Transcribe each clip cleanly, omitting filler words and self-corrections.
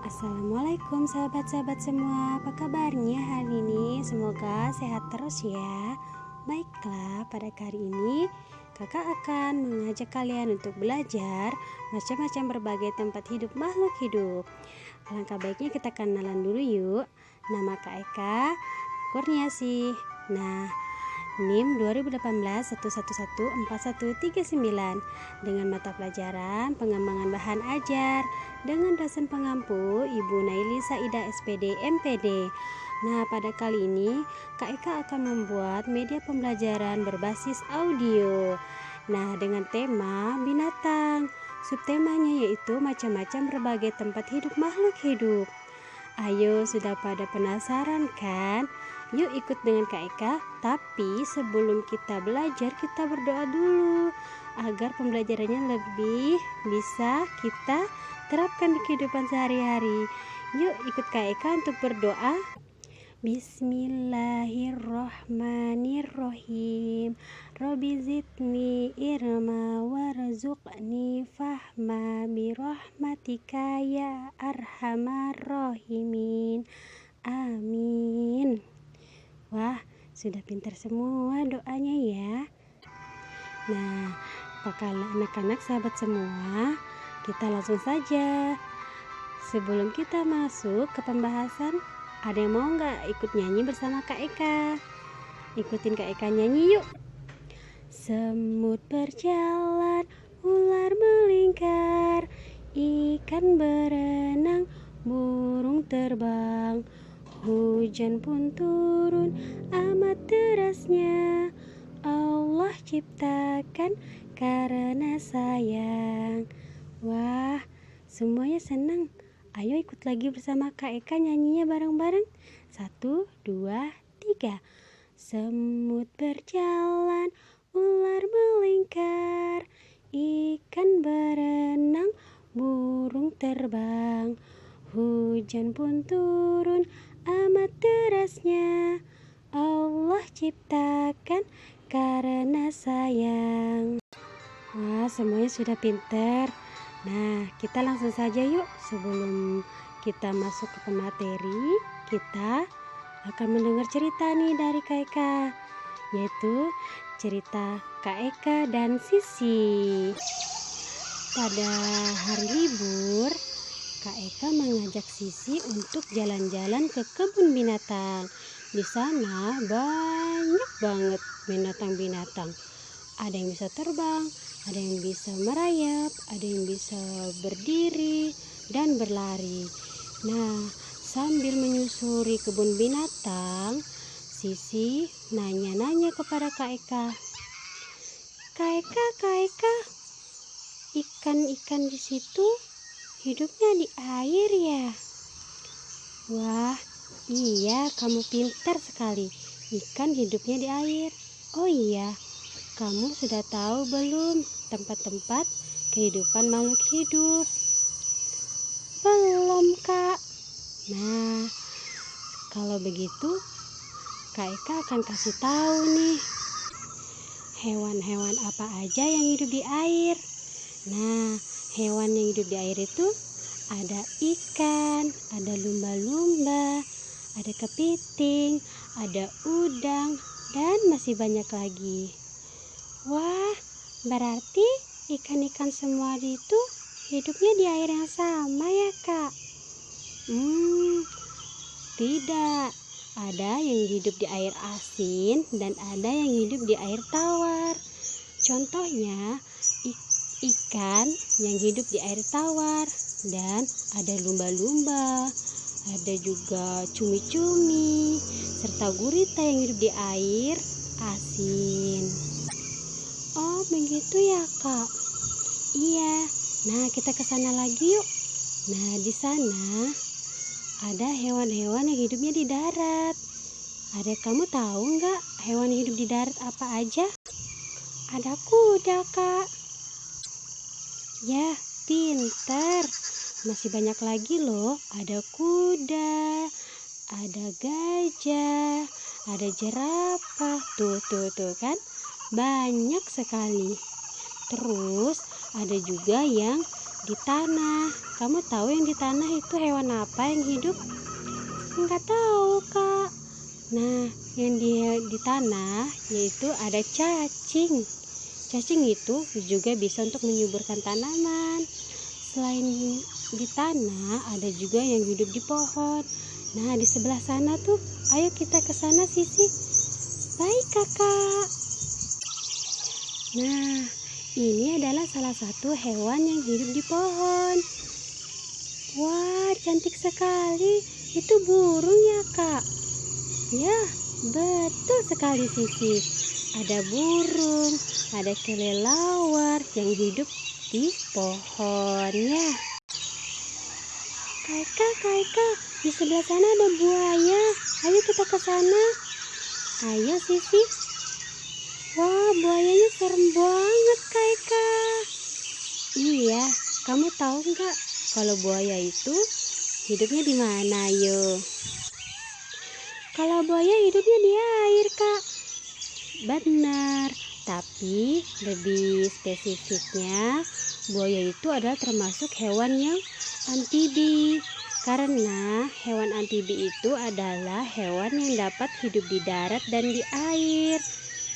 Assalamualaikum sahabat-sahabat semua, apa kabarnya hari ini? Semoga sehat terus ya. Baiklah, pada kali ini kakak akan mengajak kalian untuk belajar macam-macam berbagai tempat hidup makhluk hidup. Alangkah baiknya kita kenalan dulu yuk. Nama Kak Eka Kurniasih. NIM 2018-1114139 dengan mata pelajaran pengembangan bahan ajar dengan dosen pengampu Ibu Naili Saida SPD MPD. Pada kali ini Kak Eka akan membuat media pembelajaran berbasis audio. Dengan tema binatang. Subtemanya yaitu macam-macam berbagai tempat hidup makhluk hidup. Ayo, sudah pada penasaran kan? Yuk ikut dengan Kak Eka. Tapi sebelum kita belajar, kita berdoa dulu agar pembelajarannya lebih bisa kita terapkan di kehidupan sehari-hari. Yuk ikut Kak Eka untuk berdoa. Bismillahirrohmanirrohim. Robbi zidni irma warzuqni fahma birahmatika ya arhamar rahimin. Amin. Wah, sudah pintar semua doanya ya. Kalau anak-anak sahabat semua, kita langsung saja. Sebelum kita masuk ke pembahasan, ada yang mau nggak ikut nyanyi bersama Kak Eka? Ikutin Kak Eka nyanyi yuk. Semut berjalan, ular melingkar, ikan berenang, burung terbang. Hujan pun turun, amat derasnya. Allah ciptakan karena sayang. Wah, semuanya senang. Ayo ikut lagi bersama Kak Eka nyanyinya bareng-bareng. 1, 2, 3. Semut berjalan, ular melingkar, ikan berenang, burung terbang. Hujan pun turun, amat derasnya. Allah ciptakan karena sayang. Wah, semuanya sudah pintar. Kita langsung saja yuk. Sebelum kita masuk ke pemateri, kita akan mendengar cerita nih dari Kak Eka, yaitu cerita Kak Eka dan Sisi. Pada hari libur, Kak Eka mengajak Sisi untuk jalan-jalan ke kebun binatang. Di sana banyak banget binatang-binatang. Ada yang bisa terbang, ada yang bisa merayap, ada yang bisa berdiri dan berlari. Sambil menyusuri kebun binatang, Sisi nanya-nanya kepada Kak Eka. Kak Eka, ikan-ikan di situ hidupnya di air ya? Wah, iya, kamu pintar sekali. Ikan hidupnya di air. Oh iya, kamu sudah tahu belum tempat-tempat kehidupan makhluk hidup? Belum, Kak. Kalau begitu Kak Eka akan kasih tahu nih hewan-hewan apa aja yang hidup di air. Hewan yang hidup di air itu ada ikan, ada lumba-lumba, ada kepiting, ada udang, dan masih banyak lagi. Wah, berarti ikan-ikan semua itu hidupnya di air yang sama ya, Kak? Tidak. Ada yang hidup di air asin dan ada yang hidup di air tawar. Contohnya, ikan yang hidup di air tawar, dan ada lumba-lumba, ada juga cumi-cumi, serta gurita yang hidup di air asin. Oh, begitu ya, Kak? Iya. Kita ke sana lagi yuk. Di sana ada hewan-hewan yang hidupnya di darat. Ada kamu tahu nggak hewan yang hidup di darat apa aja? Ada kuda, Kak. Ya, pintar. Masih banyak lagi loh. Ada kuda, ada gajah, ada jerapah. Tuh kan? Banyak sekali. Terus ada juga yang di tanah. Kamu tahu yang di tanah itu hewan apa yang hidup? Enggak tahu, Kak. Nah, yang di tanah yaitu ada cacing. Cacing itu juga bisa untuk menyuburkan tanaman. Selain di tanah, ada juga yang hidup di pohon. Nah, di sebelah sana tuh, ayo kita ke sana, Sisi. Baik, Kakak. Nah, ini adalah salah satu hewan yang hidup di pohon. Wah, cantik sekali. Itu burung ya, Kak? Ya, betul sekali, Sisi. Ada burung, ada kelelawar yang hidup di pohon ya. Kaika, di sebelah sana ada buaya. Ayo kita ke sana. Ayo, Sisi. Wah, buayanya serem banget, Kaika. Iya, kamu tahu nggak kalau buaya itu hidupnya di mana, yo? Kalau buaya hidupnya di air, Kak. Benar, tapi lebih spesifiknya, buaya itu adalah termasuk hewan yang amfibi. Karena hewan amfibi itu adalah hewan yang dapat hidup di darat dan di air.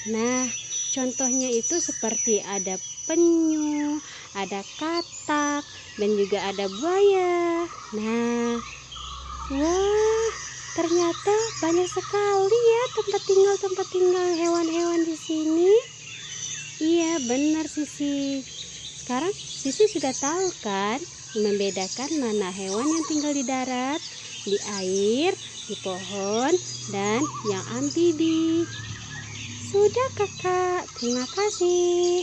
Nah, contohnya itu seperti ada penyu, ada katak, dan juga ada buaya. Nah, wah, ternyata banyak sekali ya tempat tinggal hewan-hewan di sini. Iya, benar, Sisi. Sekarang Sisi sudah tahu kan membedakan mana hewan yang tinggal di darat, di air, di pohon, dan yang amfibi. Sudah, Kakak, terima kasih.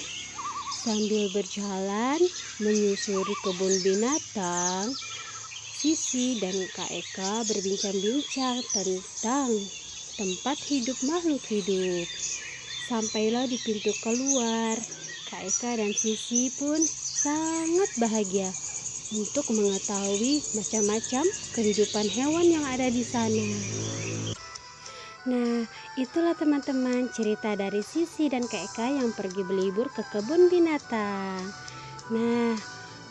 Sambil berjalan menyusuri kebun binatang, Sisi dan Kak Eka berbincang-bincang tentang tempat hidup makhluk hidup. Sampailah di pintu keluar. Kak Eka dan Sisi pun sangat bahagia untuk mengetahui macam-macam kehidupan hewan yang ada di sana. Nah, itulah teman-teman cerita dari Sisi dan Kak Eka yang pergi berlibur ke kebun binatang. Nah,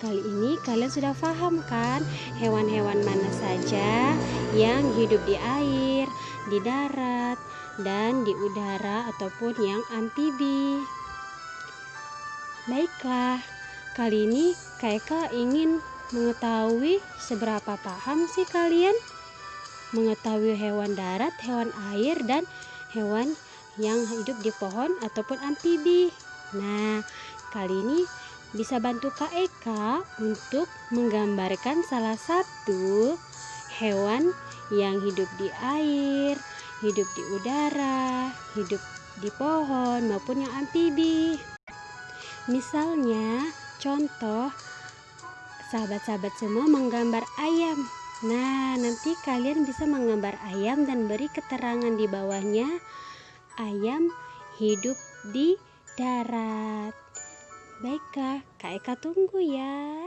kali ini kalian sudah paham kan hewan-hewan mana saja yang hidup di air, di darat, dan di udara ataupun yang amfibi. Baiklah, kali ini Kak Eka ingin mengetahui seberapa paham sih kalian mengetahui hewan darat, hewan air, dan hewan yang hidup di pohon ataupun amfibi. Nah, kali ini bisa bantu Kak Eka untuk menggambarkan salah satu hewan yang hidup di air, hidup di udara, hidup di pohon maupun yang amfibi. Misalnya, contoh sahabat-sahabat semua menggambar ayam. Nah, nanti kalian bisa menggambar ayam dan beri keterangan di bawahnya. Ayam hidup di darat. Baiklah, Kak Eka tunggu ya.